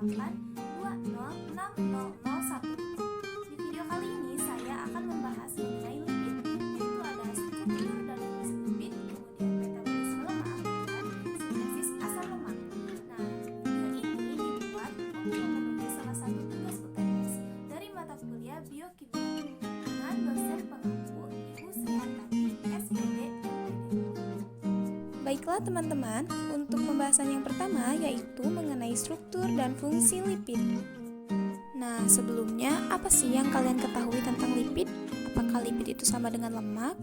Di video kali ini saya akan membahas mengenai lipid, yaitu ada struktur dan fungsi lipid, kemudian metabolisme lemak, dan sintesis asam lemak. Nah, video ini dibuat untuk memenuhi salah satu tugas UTS dari mata kuliah biokimia dengan dosen pengampu Ibu Srihartati, SPD, MPD. Baiklah teman-teman, untuk pembahasan yang pertama yaitu mengenai struktur dan fungsi lipid. Nah, sebelumnya apa sih yang kalian ketahui tentang lipid? Apakah lipid itu sama dengan lemak?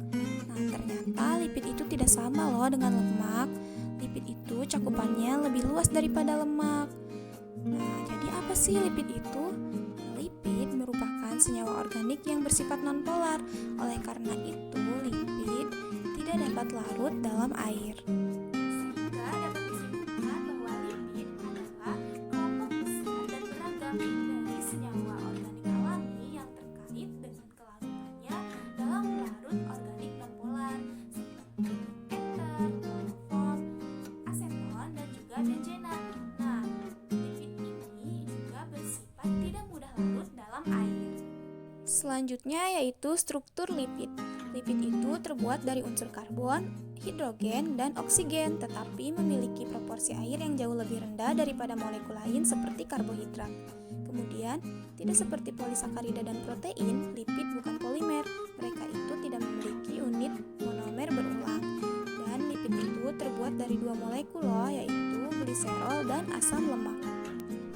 Nah, ternyata lipid itu tidak sama loh dengan lemak. Lipid itu cakupannya lebih luas daripada lemak. Nah, jadi apa sih lipid itu? Lipid merupakan senyawa organik yang bersifat nonpolar. Oleh karena itu, lipid tidak dapat larut dalam air. Sehingga dapat disimpulkan bahwa lipid adalah kelompok besar dan beragam dari senyawa organik alami yang terkait dengan kelarutannya dalam larut organik nonpolar seperti ester, kloroform, aseton, dan juga benzena. Nah, lipid ini juga bersifat tidak mudah larut dalam air. Selanjutnya yaitu struktur lipid. Lipid itu terbuat dari unsur karbon, hidrogen, dan oksigen, tetapi memiliki proporsi air yang jauh lebih rendah daripada molekul lain seperti karbohidrat. Kemudian, tidak seperti polisakarida dan protein, lipid bukan polimer. Mereka itu tidak memiliki unit monomer berulang. Dan lipid itu terbuat dari dua molekul loh, yaitu gliserol dan asam lemak.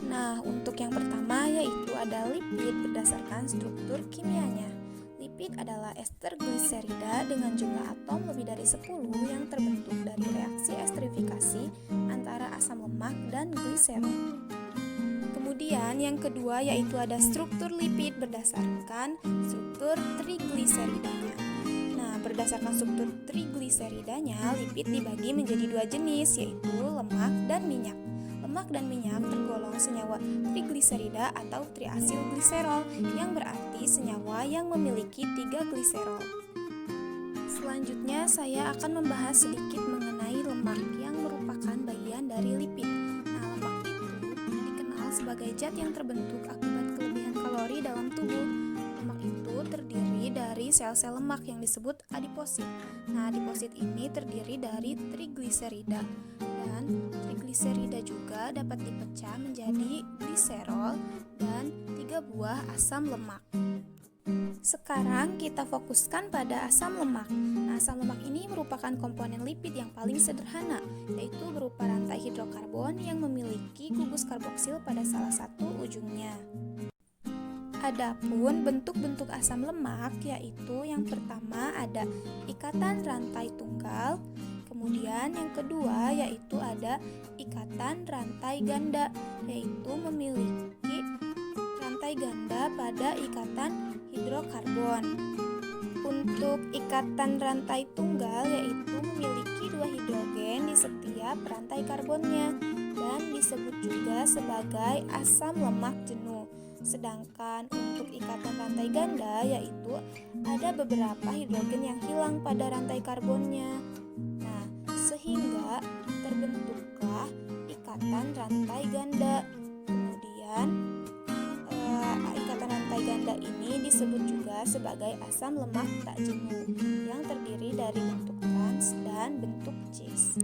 Nah, untuk yang pertama yaitu ada lipid berdasarkan struktur kimianya. Lipid adalah ester gliserida dengan jumlah atom lebih dari 10 yang terbentuk dari reaksi esterifikasi antara asam lemak dan gliserol. Kemudian yang kedua yaitu ada struktur lipid berdasarkan struktur trigliseridanya. Nah, berdasarkan struktur trigliseridanya, lipid dibagi menjadi dua jenis yaitu lemak dan minyak. Lemak dan minyak tergolong senyawa trigliserida atau triasil gliserol yang berarti senyawa yang memiliki 3 gliserol. Selanjutnya saya akan membahas sedikit mengenai lemak yang merupakan bagian dari lipid. Nah, lemak itu dikenal sebagai zat yang terbentuk akibat kelebihan kalori dalam tubuh. Lemak itu terdiri dari sel-sel lemak yang disebut adiposit. Nah, adiposit ini terdiri dari trigliserida. Dan trigliserida juga dapat dipecah menjadi gliserol dan 3 buah asam lemak. Sekarang kita fokuskan pada asam lemak. Nah, asam lemak ini merupakan komponen lipid yang paling sederhana, yaitu berupa rantai hidrokarbon yang memiliki gugus karboksil pada salah satu ujungnya. Adapun bentuk-bentuk asam lemak yaitu yang pertama ada ikatan rantai tunggal, kemudian yang kedua yaitu ada ikatan rantai ganda, yaitu memiliki rantai ganda pada ikatan hidrokarbon. Untuk ikatan rantai tunggal yaitu memiliki 2 hidrogen di setiap rantai karbonnya dan disebut juga sebagai asam lemak jenuh. Sedangkan untuk ikatan rantai ganda yaitu ada beberapa hidrogen yang hilang pada rantai karbonnya. Nah, sehingga terbentuklah ikatan rantai ganda. Kemudian ikatan rantai ganda ini disebut juga sebagai asam lemak tak jenuh yang terdiri dari bentuk trans dan bentuk cis.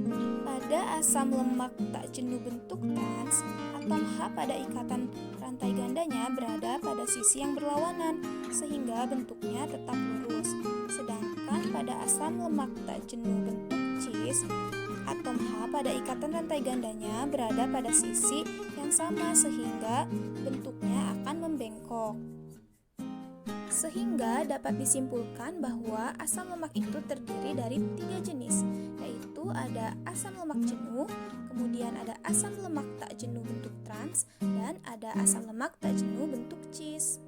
Pada asam lemak tak jenuh bentuk trans, atom H pada ikatan rantai gandanya berada pada sisi yang berlawanan sehingga bentuknya tetap lurus. Sedangkan pada asam lemak tak jenuh bentuk cis, atom H pada ikatan rantai gandanya berada pada sisi yang sama sehingga bentuknya akan membengkok. Sehingga dapat disimpulkan bahwa asam lemak itu terdiri dari 3 jenis, yaitu ada asam lemak jenuh, kemudian ada asam lemak tak jenuh bentuk trans, dan ada asam lemak tak jenuh bentuk cis.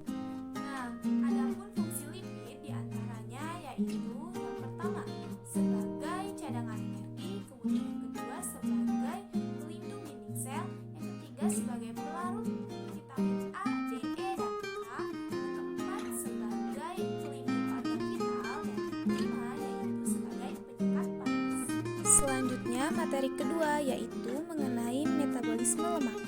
Nah, adapun fungsi lipid diantaranya yaitu yang pertama sebagai cadangan energi, kemudian yang kedua sebagai pelindung dinding sel, yang ketiga sebagai pelarut vitamin A, D, E, dan K, yang keempat sebagai pelindung organ vital, dan yang kelima yaitu sebagai penyekat panas. Selanjutnya materi kedua yaitu mengenai metabolisme lemak.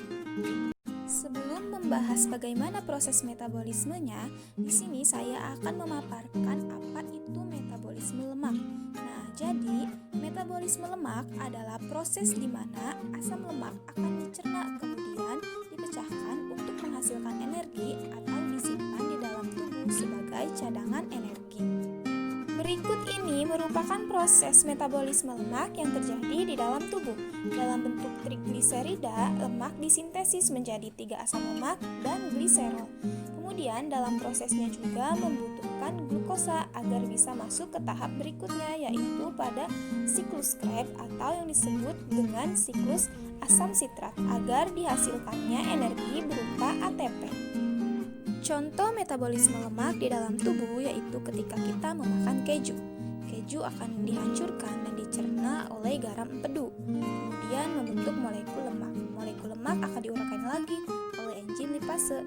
membahas bagaimana proses metabolismenya, di sini saya akan memaparkan apa itu metabolisme lemak. Nah, jadi metabolisme lemak adalah proses di mana asam lemak akan dicerna kemudian dipecahkan untuk menghasilkan energi atau disimpan di dalam tubuh sebagai cadangan energi. Berikut ini merupakan proses metabolisme lemak yang terjadi di dalam tubuh. Dalam bentuk trigliserida, lemak disintesis menjadi 3 asam lemak dan gliserol. Kemudian dalam prosesnya juga membutuhkan glukosa agar bisa masuk ke tahap berikutnya, yaitu pada siklus Krebs atau yang disebut dengan siklus asam sitrat agar dihasilkannya energi berupa ATP. Contoh metabolisme lemak di dalam tubuh yaitu ketika kita memakan keju. Keju akan dihancurkan dan dicerna oleh garam empedu, kemudian membentuk molekul lemak. Molekul lemak akan diuraikan lagi oleh enzim lipase,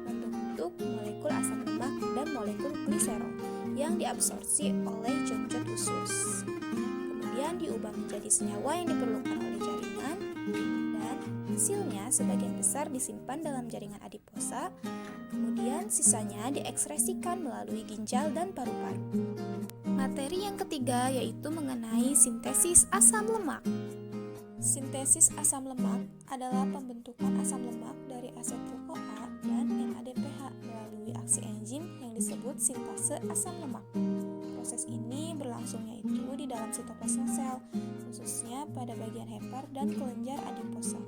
membentuk molekul asam lemak dan molekul gliserol yang diabsorpsi oleh jonjot usus. Kemudian diubah menjadi senyawa yang diperlukan oleh jaringan dan hasilnya sebagian besar disimpan dalam jaringan adiposa. Kemudian sisanya diekskresikan melalui ginjal dan paru-paru. Materi yang ketiga yaitu mengenai sintesis asam lemak. Sintesis asam lemak adalah pembentukan asam lemak dari asetil-CoA dan NADPH melalui aksi enzim yang disebut sintase asam lemak. Proses ini berlangsungnya itu di dalam sitoplasma sel, khususnya pada bagian hepar dan kelenjar adiposa.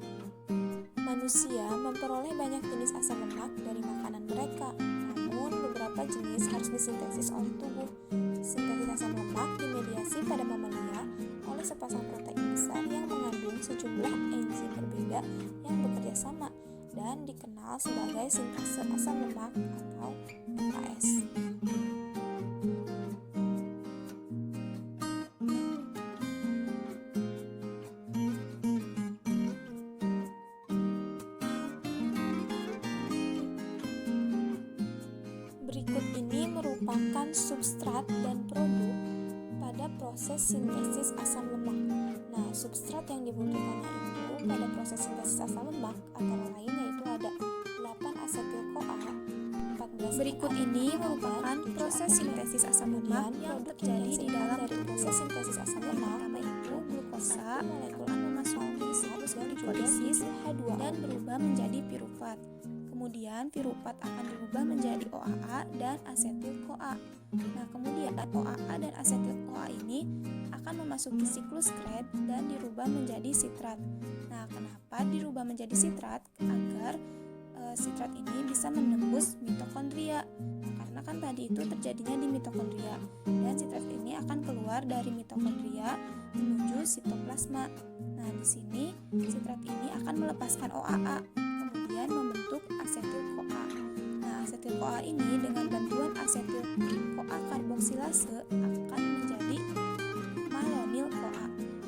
Manusia memperoleh banyak jenis asam lemak dari makanan mereka, namun beberapa jenis harus disintesis oleh tubuh. Sintesis asam lemak dimediasi pada mamalia oleh sepasang protein besar yang mengandung sejumlah enzim berbeda yang bekerja sama dan dikenal sebagai sintase asam lemak atau SAS. Berikut ini merupakan substrat dan produk pada proses sintesis asam lemak. Nah, substrat yang dibutuhkannya itu pada proses sintesis asam lemak antara lain yaitu ada 8 asetil-CoA, 14. Berikut ini merupakan proses sintesis asam lemak yang terjadi di dalam proses sintesis asam lemak, pertama itu glukosa, molekul memasuki siklus glikolisis H2 dan berubah menjadi pirufat. Kemudian piruvat akan dirubah menjadi OAA dan asetil-CoA. Nah, kemudian OAA dan asetil-CoA ini akan memasuki siklus Krebs dan dirubah menjadi sitrat. Nah, kenapa dirubah menjadi sitrat? Agar sitrat ini bisa menembus mitokondria. Nah, karena kan tadi itu terjadinya di mitokondria dan sitrat ini akan keluar dari mitokondria menuju sitoplasma. Nah, di sini sitrat ini akan melepaskan OAA kemudian membentuk asetil-CoA. Nah, asetil-CoA ini dengan bantuan asetil-CoA karboksilase akan menjadi malonil-CoA.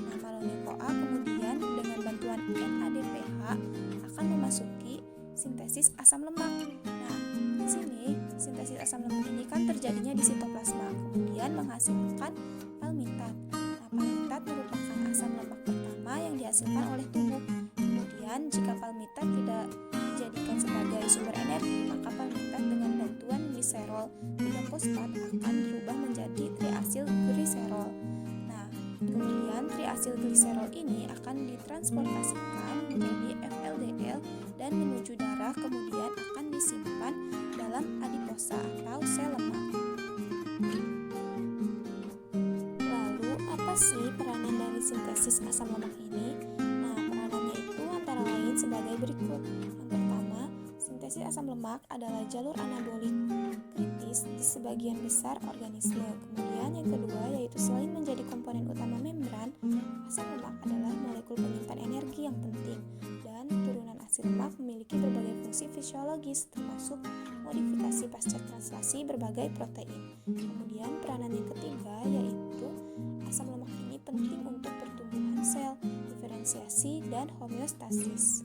Nah, malonil-CoA kemudian dengan bantuan NADPH akan memasuki sintesis asam lemak. Nah, di sini sintesis asam lemak ini kan terjadinya di sitoplasma, kemudian menghasilkan palmitat. Nah, palmitat merupakan asam lemak pertama yang dihasilkan oleh tubuh. Kemudian jika palmitat tidak dijadikan sebagai sumber energi, maka palmitat dengan bantuan gliserol 3-fosfat akan dirubah menjadi triasil gliserol. Nah, kemudian triasil gliserol ini akan ditransportasikan menjadi FLDL dan menuju darah, kemudian akan disimpan dalam adiposa atau sel lemak. Lalu, apa sih peranan dari sintesis asam lemak ini? Nah, peranannya itu antara lain sebagai berikut. Yang pertama, sintesis asam lemak adalah jalur anabolik kritis di sebagian besar organisme. Kemudian yang kedua yaitu selain menjadi komponen utama membran, asam lemak adalah molekul penyimpan energi yang penting dan turunan asam lemak memiliki berbagai fungsi fisiologis termasuk modifikasi pasca translasi berbagai protein. Kemudian peranan yang ketiga yaitu asam lemak ini penting untuk pertumbuhan sel, diferensiasi dan homeostasis.